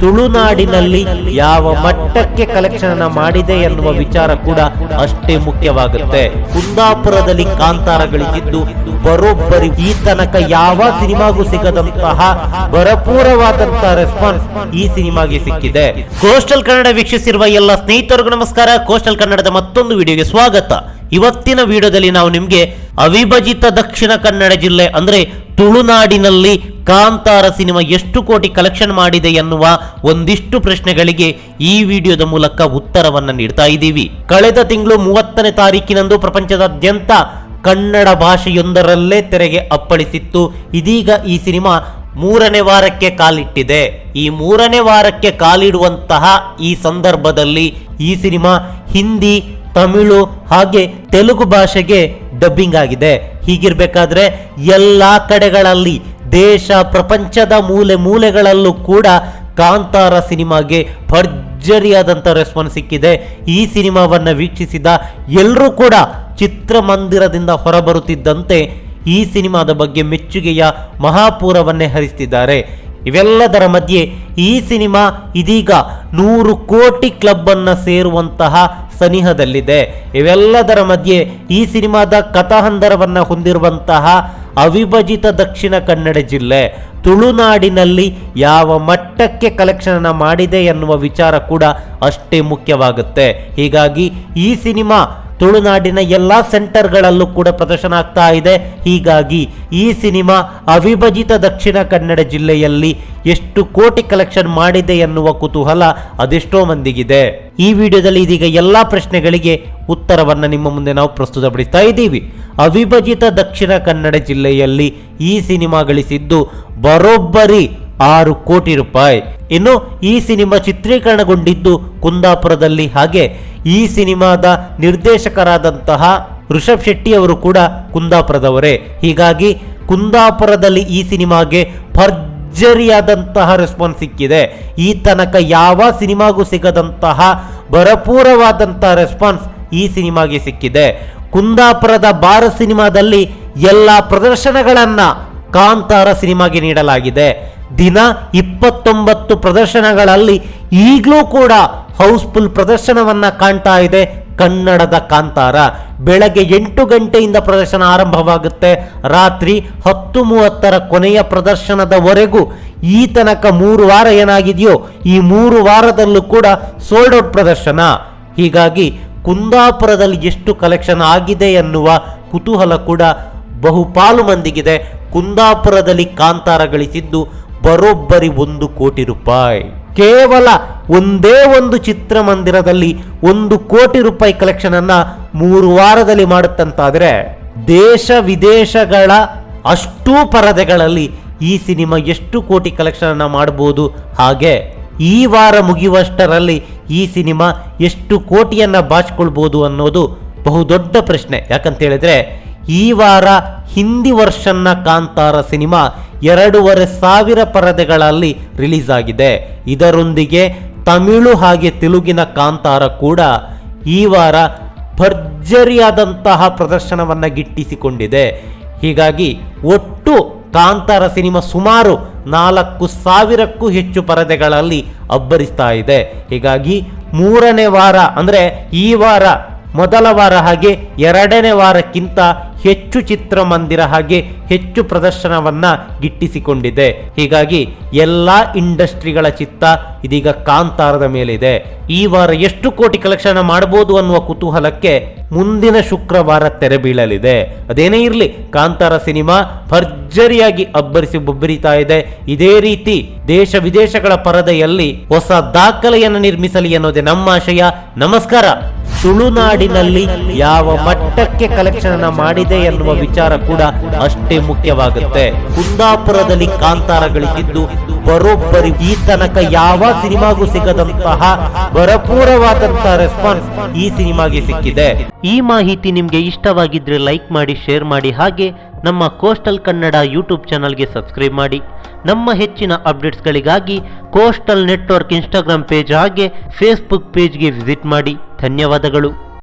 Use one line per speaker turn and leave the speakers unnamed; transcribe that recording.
ತುಳುನಾಡಿನಲ್ಲಿ ಯಾವ ಮಟ್ಟಕ್ಕೆ ಕಲೆಕ್ಷನ್ ಅನ್ನ ಮಾಡಿದೆ ಎನ್ನುವ ವಿಚಾರ ಕೂಡ ಅಷ್ಟೇ ಮುಖ್ಯವಾಗುತ್ತೆ. ಕುಂದಾಪುರದಲ್ಲಿ ಕಾಂತಾರ ಗಳಿಸಿದ್ದು ಬರೋಬ್ಬರಿ ಈ ತನಕ ಯಾವ ಸಿನಿಮಾಗೂ ಸಿಗದಂತಹ ಭರಪೂರವಾದಂತಹ ರೆಸ್ಪಾನ್ಸ್ ಈ ಸಿನಿಮಾಗೆ ಸಿಕ್ಕಿದೆ. ಕೋಸ್ಟಲ್ ಕನ್ನಡ ವೀಕ್ಷಿಸಿರುವ ಎಲ್ಲ ಸ್ನೇಹಿತರಿಗೂ ನಮಸ್ಕಾರ. ಕೋಸ್ಟಲ್ ಕನ್ನಡದ ಮತ್ತೊಂದು ವಿಡಿಯೋಗೆ ಸ್ವಾಗತ. ಇವತ್ತಿನ ವಿಡಿಯೋದಲ್ಲಿ ನಾವು ನಿಮ್ಗೆ ಅವಿಭಜಿತ ದಕ್ಷಿಣ ಕನ್ನಡ ಜಿಲ್ಲೆ ಅಂದ್ರೆ ತುಳುನಾಡಿನಲ್ಲಿ ಕಾಂತಾರ ಸಿನಿಮಾ ಎಷ್ಟು ಕೋಟಿ ಕಲೆಕ್ಷನ್ ಮಾಡಿದೆ ಎನ್ನುವ ಒಂದಿಷ್ಟು ಪ್ರಶ್ನೆಗಳಿಗೆ ಈ ವಿಡಿಯೋದ ಮೂಲಕ ಉತ್ತರವನ್ನ ನೀಡ್ತಾ ಇದ್ದೀವಿ. ಕಳೆದ ತಿಂಗಳು 30ನೇ ತಾರೀಕಿನಂದು ಪ್ರಪಂಚದಾದ್ಯಂತ ಕನ್ನಡ ಭಾಷೆಯೊಂದರಲ್ಲೇ ತೆರೆಗೆ ಅಪ್ಪಳಿಸಿತ್ತು. ಇದೀಗ ಈ ಸಿನಿಮಾ 3ನೇ ವಾರಕ್ಕೆ ಕಾಲಿಟ್ಟಿದೆ. ಈ 3ನೇ ವಾರಕ್ಕೆ ಕಾಲಿಡುವಂತಹ ಈ ಸಂದರ್ಭದಲ್ಲಿ ಈ ಸಿನಿಮಾ ಹಿಂದಿ, ತಮಿಳು ಹಾಗೆ ತೆಲುಗು ಭಾಷೆಗೆ ಡಬ್ಬಿಂಗ್ ಆಗಿದೆ. ಹೀಗಿರ್ಬೇಕಾದ್ರೆ ಎಲ್ಲಾ ಕಡೆಗಳಲ್ಲಿ ದೇಶ ಪ್ರಪಂಚದ ಮೂಲೆ ಮೂಲೆಗಳಲ್ಲೂ ಕೂಡ ಕಾಂತಾರ ಸಿನಿಮಾಗೆ ಭರ್ಜರಿಯಾದಂಥ ರೆಸ್ಪಾನ್ಸ್ ಸಿಕ್ಕಿದೆ. ಈ ಸಿನಿಮಾವನ್ನ ವೀಕ್ಷಿಸಿದ ಎಲ್ಲರೂ ಕೂಡ ಚಿತ್ರಮಂದಿರದಿಂದ ಹೊರಬರುತ್ತಿದ್ದಂತೆ ಈ ಸಿನಿಮಾದ ಬಗ್ಗೆ ಮೆಚ್ಚುಗೆಯ ಮಹಾಪೂರವನ್ನೇ ಹರಿಸ್ತಿದ್ದಾರೆ. ಇವೆಲ್ಲದರ ಮಧ್ಯೆ ಈ ಸಿನಿಮಾ ಇದೀಗ 100 ಕೋಟಿ ಕ್ಲಬ್ ಅನ್ನ ಸೇರುವಂತಹ ಸನಿಹದಲ್ಲಿದೆ. ಇವೆಲ್ಲದರ ಮಧ್ಯೆ ಈ ಸಿನಿಮಾದ ಕಥಾಹಂದರವನ್ನ ಹೊಂದಿರುವಂತಹ ಅವಿಭಜಿತ ದಕ್ಷಿಣ ಕನ್ನಡ ಜಿಲ್ಲೆ ತುಳುನಾಡಿನಲ್ಲಿ ಯಾವ ಮಟ್ಟಕ್ಕೆ ಕಲೆಕ್ಷನ್ ಅನ್ನ ಮಾಡಿದೆ ಎನ್ನುವ ವಿಚಾರ ಕೂಡ ಅಷ್ಟೇ ಮುಖ್ಯವಾಗುತ್ತೆ. ಹೀಗಾಗಿ ಈ ಸಿನಿಮಾ ತುಳುನಾಡಿನ ಎಲ್ಲಾ ಸೆಂಟರ್ಗಳಲ್ಲೂ ಕೂಡ ಪ್ರದರ್ಶನ ಆಗ್ತಾ ಇದೆ. ಹೀಗಾಗಿ ಈ ಸಿನಿಮಾ ಅವಿಭಜಿತ ದಕ್ಷಿಣ ಕನ್ನಡ ಜಿಲ್ಲೆಯಲ್ಲಿ ಎಷ್ಟು ಕೋಟಿ ಕಲೆಕ್ಷನ್ ಮಾಡಿದೆ ಎನ್ನುವ ಕುತೂಹಲ ಅದೆಷ್ಟೋ ಮಂದಿಗಿದೆ. ಈ ವಿಡಿಯೋದಲ್ಲಿ ಇದೀಗ ಎಲ್ಲಾ ಪ್ರಶ್ನೆಗಳಿಗೆ ಉತ್ತರವನ್ನ ನಿಮ್ಮ ಮುಂದೆ ನಾವು ಪ್ರಸ್ತುತಪಡಿಸ್ತಾ ಇದ್ದೀವಿ. ಅವಿಭಜಿತ ದಕ್ಷಿಣ ಕನ್ನಡ ಜಿಲ್ಲೆಯಲ್ಲಿ ಈ ಸಿನಿಮಾ ಗಳಿಸಿದ್ದು ಬರೋಬ್ಬರಿ 6 ಕೋಟಿ ರೂಪಾಯಿ. ಇನ್ನು ಈ ಸಿನಿಮಾ ಚಿತ್ರೀಕರಣಗೊಂಡಿದ್ದು ಕುಂದಾಪುರದಲ್ಲಿ. ಹಾಗೆ ಈ ಸಿನಿಮಾದ ನಿರ್ದೇಶಕರಾದಂತಹ ಋಷಭ್ ಶೆಟ್ಟಿ ಅವರು ಕೂಡ ಕುಂದಾಪುರದವರೇ. ಹೀಗಾಗಿ ಕುಂದಾಪುರದಲ್ಲಿ ಈ ಸಿನಿಮಾಗೆ ಭರ್ಜರಿಯಾದಂತಹ ರೆಸ್ಪಾನ್ಸ್ ಸಿಕ್ಕಿದೆ. ಈ ತನಕ ಯಾವ ಸಿನಿಮಾಗೂ ಸಿಗದಂತಹ ಭರಪೂರವಾದಂತಹ ರೆಸ್ಪಾನ್ಸ್ ಈ ಸಿನಿಮಾಗೆ ಸಿಕ್ಕಿದೆ. ಕುಂದಾಪುರದ ಬಾರ ಸಿನಿಮಾದಲ್ಲಿ ಎಲ್ಲ ಪ್ರದರ್ಶನಗಳನ್ನ ಕಾಂತಾರ ಸಿನಿಮಾಗೆ ನೀಡಲಾಗಿದೆ. ದಿನ 29 ಪ್ರದರ್ಶನಗಳಲ್ಲಿ ಈಗಲೂ ಕೂಡ ಹೌಸ್ಫುಲ್ ಪ್ರದರ್ಶನವನ್ನ ಕಾಣ್ತಾ ಇದೆ ಕನ್ನಡದ ಕಾಂತಾರ. ಬೆಳಗ್ಗೆ 8 ಗಂಟೆಯಿಂದ ಪ್ರದರ್ಶನ ಆರಂಭವಾಗುತ್ತೆ. ರಾತ್ರಿ 10:30 ಕೊನೆಯ ಪ್ರದರ್ಶನದವರೆಗೂ ಈ ತನಕ 3 ವಾರ ಏನಾಗಿದೆಯೋ ಈ 3 ವಾರದಲ್ಲೂ ಕೂಡ ಸೋಲ್ಡ್ ಔಟ್ ಪ್ರದರ್ಶನ. ಹೀಗಾಗಿ ಕುಂದಾಪುರದಲ್ಲಿ ಎಷ್ಟು ಕಲೆಕ್ಷನ್ ಆಗಿದೆ ಎನ್ನುವ ಕುತೂಹಲ ಕೂಡ ಬಹುಪಾಲು ಮಂದಿಗಿದೆ. ಕುಂದಾಪುರದಲ್ಲಿ ಕಾಂತಾರ ಗಳಿಸಿದ್ದು ಬರೋಬ್ಬರಿ 1 ಕೋಟಿ ರೂಪಾಯಿ. ಕೇವಲ ಒಂದೇ ಒಂದು ಚಿತ್ರಮಂದಿರದಲ್ಲಿ 1 ಕೋಟಿ ರೂಪಾಯಿ ಕಲೆಕ್ಷನ್ ಅನ್ನ 3 ವಾರದಲ್ಲಿ ಮಾಡುತ್ತಂತಾದ್ರೆ ದೇಶ ವಿದೇಶಗಳ ಅಷ್ಟೂ ಪರದೆಗಳಲ್ಲಿ ಈ ಸಿನಿಮಾ ಎಷ್ಟು ಕೋಟಿ ಕಲೆಕ್ಷನ್ ಅನ್ನ ಮಾಡಬಹುದು. ಹಾಗೆ ಈ ವಾರ ಮುಗಿಯುವಷ್ಟರಲ್ಲಿ ಈ ಸಿನಿಮಾ ಎಷ್ಟು ಕೋಟಿಯನ್ನ ಬಾಚಿಕೊಳ್ಬಹುದು ಅನ್ನೋದು ಬಹುದೊಡ್ಡ ಪ್ರಶ್ನೆ. ಯಾಕಂತ ಹೇಳಿದ್ರೆ ಈ ವಾರ ಹಿಂದಿ ವರ್ಷನ್ನ ಕಾಂತಾರ ಸಿನಿಮಾ 2,500 ಪರದೆಗಳಲ್ಲಿ ರಿಲೀಸ್ ಆಗಿದೆ. ಇದರೊಂದಿಗೆ ತಮಿಳು ಹಾಗೆ ತೆಲುಗಿನ ಕಾಂತಾರ ಕೂಡ ಈ ವಾರ ಭರ್ಜರಿಯಾದಂತಹ ಪ್ರದರ್ಶನವನ್ನ ಗಿಟ್ಟಿಸಿಕೊಂಡಿದೆ. ಹೀಗಾಗಿ ಒಟ್ಟು ಕಾಂತಾರ ಸಿನಿಮಾ ಸುಮಾರು 4,000ಕ್ಕೂ ಹೆಚ್ಚು ಪರದೆಗಳಲ್ಲಿ ಅಬ್ಬರಿಸ್ತಾ ಇದೆ. ಹೀಗಾಗಿ 3ನೇ ವಾರ ಅಂದ್ರೆ ಈ ವಾರ ಮೊದಲ ವಾರ ಹಾಗೆ 2ನೇ ವಾರಕ್ಕಿಂತ ಹೆಚ್ಚು ಚಿತ್ರಮಂದಿರ ಹಾಗೆ ಹೆಚ್ಚು ಪ್ರದರ್ಶನವನ್ನ ಗಿಟ್ಟಿಸಿಕೊಂಡಿದೆ. ಹೀಗಾಗಿ ಎಲ್ಲಾ ಇಂಡಸ್ಟ್ರಿಗಳ ಚಿತ್ತ ಇದೀಗ ಕಾಂತಾರದ ಮೇಲಿದೆ. ಈ ವಾರ ಎಷ್ಟು ಕೋಟಿ ಕಲೆಕ್ಷನ್ ಮಾಡಬಹುದು ಅನ್ನುವ ಕುತೂಹಲಕ್ಕೆ ಮುಂದಿನ ಶುಕ್ರವಾರ ತೆರೆ ಬೀಳಲಿದೆ. ಅದೇನೇ ಇರಲಿ, ಕಾಂತಾರ ಸಿನಿಮಾ ಭರ್ಜರಿಯಾಗಿ ಅಬ್ಬರಿಸಿ ಬೊಬ್ಬರಿತಾ ಇದೆ. ಇದೇ ರೀತಿ ದೇಶ ವಿದೇಶಗಳ ಪರದೆಯಲ್ಲಿ ಹೊಸ ದಾಖಲೆಯನ್ನು ನಿರ್ಮಿಸಲಿ ಅನ್ನೋದೇ ನಮ್ಮ ಆಶಯ. ನಮಸ್ಕಾರ. ತುಳುನಾಡಿನಲ್ಲಿ ಯಾವ ಮಟ್ಟಕ್ಕೆ ಕಲೆಕ್ಷನ್ ಅನ್ನ ಮಾಡಿದೆ ಎನ್ನುವ ವಿಚಾರ ಕೂಡ ಅಷ್ಟೇ ಮುಖ್ಯವಾಗುತ್ತೆ. ಕುಂದಾಪುರದಲ್ಲಿ ಕಾಂತಾರ ಗಳಿಸಿದ್ದು ಬರೋಬ್ಬರಿ ಈ ತನಕ ಯಾವ ಸಿನಿಮಾಗೂ ಸಿಗದಂತಹ ಭರಪೂರವಾದಂತಹ ರೆಸ್ಪಾನ್ಸ್ ಈ ಸಿನಿಮಾಗೆ ಸಿಕ್ಕಿದೆ. ಈ ಮಾಹಿತಿ ನಿಮ್ಗೆ ಇಷ್ಟವಾಗಿದ್ರೆ ಲೈಕ್ ಮಾಡಿ, ಶೇರ್ ಮಾಡಿ, ಹಾಗೆ ನಮ್ಮ ಕೋಸ್ಟಲ್ ಕನ್ನಡ ಯೂಟ್ಯೂಬ್ ಚಾನಲ್ಗೆ ಸಬ್ಸ್ಕ್ರೈಬ್ ಮಾಡಿ. ನಮ್ಮ ಹೆಚ್ಚಿನ ಅಪ್ಡೇಟ್ಸ್ಗಳಿಗಾಗಿ ಕೋಸ್ಟಲ್ ನೆಟ್ವರ್ಕ್ ಇನ್ಸ್ಟಾಗ್ರಾಮ್ ಪೇಜ್ ಹಾಗೆ ಫೇಸ್ಬುಕ್ ಪೇಜ್ಗೆ ವಿಸಿಟ್ ಮಾಡಿ. ಧನ್ಯವಾದಗಳು.